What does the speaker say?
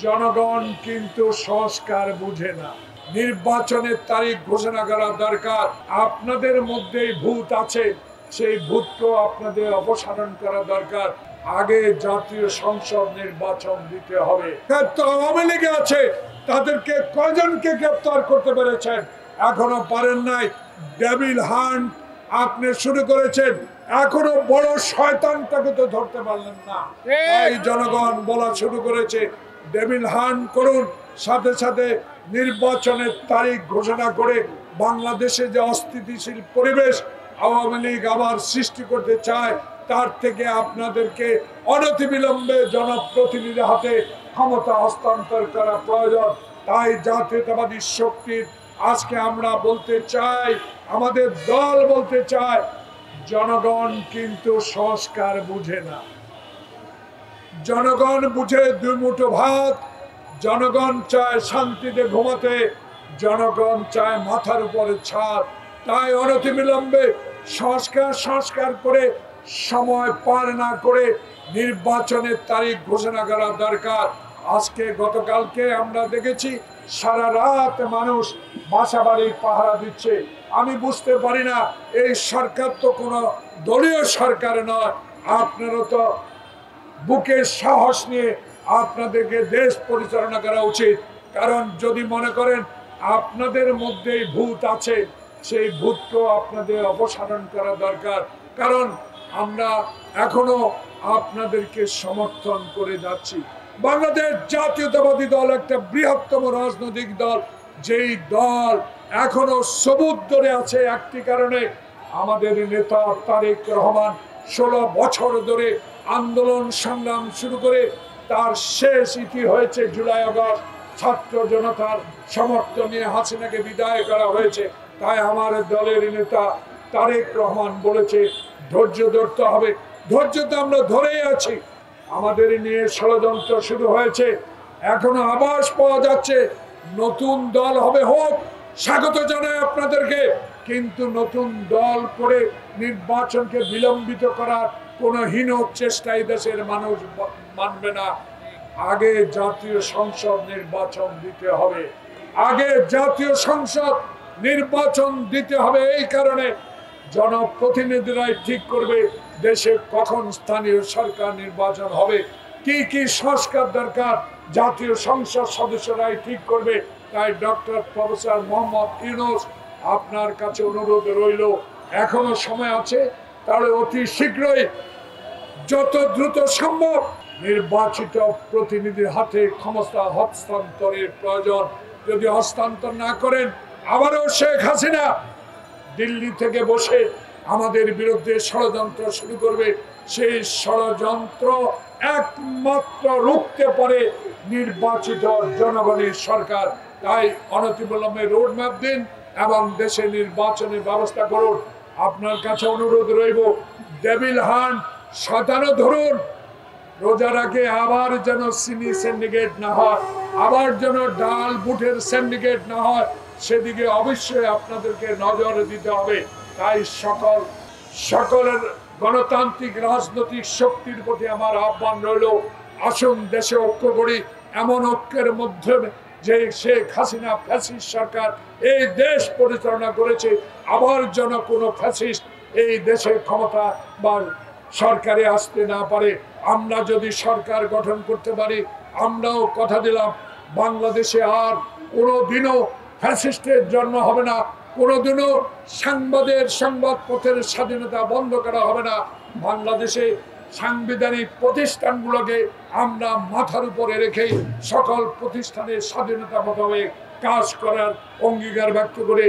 জনগণ কিন্তু সংস্কার বুঝে না। নির্বাচনের তারিখ ঘোষণা করা দরকার। আপনাদের মধ্যেই ভূত আছে, সেই ভূতকেও আপনাদের অপসারণ করা দরকার। আগে জাতীয় সংসদ নির্বাচন দিতে হবে। আওয়ামী লীগে আছে, তাদেরকে কয়জনকে গ্রেফতার করতে পেরেছেন? এখনো পারেন নাই। ডেভিল হান্ট আপনি শুরু করেছেন, এখনো বড় শয়তানটাকে তো ধরতে পারলেন না। তাই জনগণ বলা শুরু করেছে, ডেভিল হান্ট করুন, সাথে সাথে নির্বাচনের তারিখ ঘোষণা করে বাংলাদেশে যে অস্থিতিশীল পরিবেশ আওয়ামী লীগ আবার সৃষ্টি করতে চায়, তার থেকে আপনাদেরকে অনতিবিলম্বে জনপ্রতিনিধির হাতে ক্ষমতা হস্তান্তর করা প্রয়োজন। তাই জাতীয়তাবাদী শক্তির আজকে আমরা বলতে চাই, আমাদের দল বলতে চায়, জনগণ কিন্তু সংস্কার বুঝে না। জনগণ বুঝে দুই মুঠো ভাত, জনগণ চায় শান্তিতে ঘুমাতে, জনগণ চায় মাথার উপরে ছাদ। তাই অনতিবিলম্বে সংস্কার করে সময় পার না করে নির্বাচনের তারিখ ঘোষণা করা দরকার। আজকে গতকালকে আমরা দেখেছি সারা রাত মানুষ বাসাবাড়ি পাহারা দিচ্ছে। আমি বুঝতে পারি না, এই সরকার তো কোনো দলীয় সরকার নয়। আপনারা তো বুকের সাহস নিয়ে আপনাদেরকে দেশ পরিচালনা করা উচিত। কারণ যদি মনে করেন আপনাদের মধ্যেই ভূত আছে, সেই ভূতকেও আপনাদের অপসারণ করা দরকার। কারণ আমরা এখনো আপনাদেরকে সমর্থন করে যাচ্ছি। বাংলাদেশ জাতীয়তাবাদী দল একটা বৃহত্তম রাজনৈতিক দল, যেই দল এখনো সবুজ ধরে আছে একটি কারণে, আমাদের নেতা তারেক রহমান 16 বছর ধরে আন্দোলন সংগ্রাম শুরু করে তার শেষ ইতি হয়েছে জুলাই আগস্ট। ছাত্র জনতার সমর্থন নিয়ে হাসিনাকে বিদায় করা হয়েছে। তাই আমার দলের নেতা তারেক রহমান বলেছে ধৈর্য ধরতে হবে। ধৈর্য তো আমরা ধরেই আছি। আমাদের নিয়ে ষড়যন্ত্র শুরু হয়েছে, এখনো আভাস পাওয়া যাচ্ছে নতুন দল হবে, হোক, স্বাগত জানাই আপনাদেরকে। কিন্তু নতুন দল করে নির্বাচনকে বিলম্বিত করার কোন হীন চেষ্টাই দেশের মানুষ মানবে না। আগে জাতীয় সংসদ নির্বাচন দিতে হবে, আগে জাতীয় সংসদ নির্বাচন দিতে হবে। এই কারণে জনপ্রতিনিধিরাই ঠিক করবে দেশে কখন স্থানীয় সরকার নির্বাচন হবে, কি কি সংস্কার দরকার জাতীয় সংসদ সদস্যরাই ঠিক করবে। তাই ডক্টর প্রফেসর মোহাম্মদ ইউনূস, আপনার কাছে অনুরোধ রইল, এখনো সময় আছে, তাহলে অতি শীঘ্রই যত দ্রুত সম্ভব নির্বাচিত প্রতিনিধির হাতে ক্ষমতা হস্তান্তরের প্রয়োজন। যদি হস্তান্তর না করেন, আবারও শেখ হাসিনা দিল্লি থেকে বসে আমাদের বিরুদ্ধে ষড়যন্ত্র শুরু করবে। সেই ষড়যন্ত্র একমাত্র রুখতে পারে নির্বাচিত জনগণের সরকার। তাই অনতিবিলম্বে রোডম্যাপ দিন এবং দেশে নির্বাচনের ব্যবস্থা করুন। আপনার কাছে অনুরোধ রইব, ডেভিল হান্ট শয়তানও ধরুন, রোজার আগে আবার যেন চিনি সিন্ডিকেট না হয়, আবার যেন ডাল বুটের সিন্ডিকেট না হয়, সেদিকে অবশ্যই আপনাদেরকে নজর দিতে হবে। তাই সকলের গণতান্ত্রিক রাজনৈতিক শক্তির প্রতি আমার আহ্বান রইল, আসুন দেশে ঐক্য করি। এমন ঐক্যের মধ্যে যে শেখ হাসিনা ফ্যাসিস্ট সরকার এই দেশ পরিচালনা করেছে, আবার যেন কোনো ফ্যাসিস্ট এই দেশের ক্ষমতা বা সরকারে আসতে না পারে। আমরা যদি সরকার গঠন করতে পারি, আমরাও কথা দিলাম বাংলাদেশে আর কোনোদিনও ফ্যাসিস্টের জন্ম হবে না, কোনোদিনও সংবাদপত্রের স্বাধীনতা বন্ধ করা হবে না। বাংলাদেশে সাংবিধানিক প্রতিষ্ঠানগুলোকে আমরা মাথার উপরে রেখে সকল প্রতিষ্ঠানের স্বাধীনতা মোতাবেক কাজ করার অঙ্গীকার ব্যক্ত করে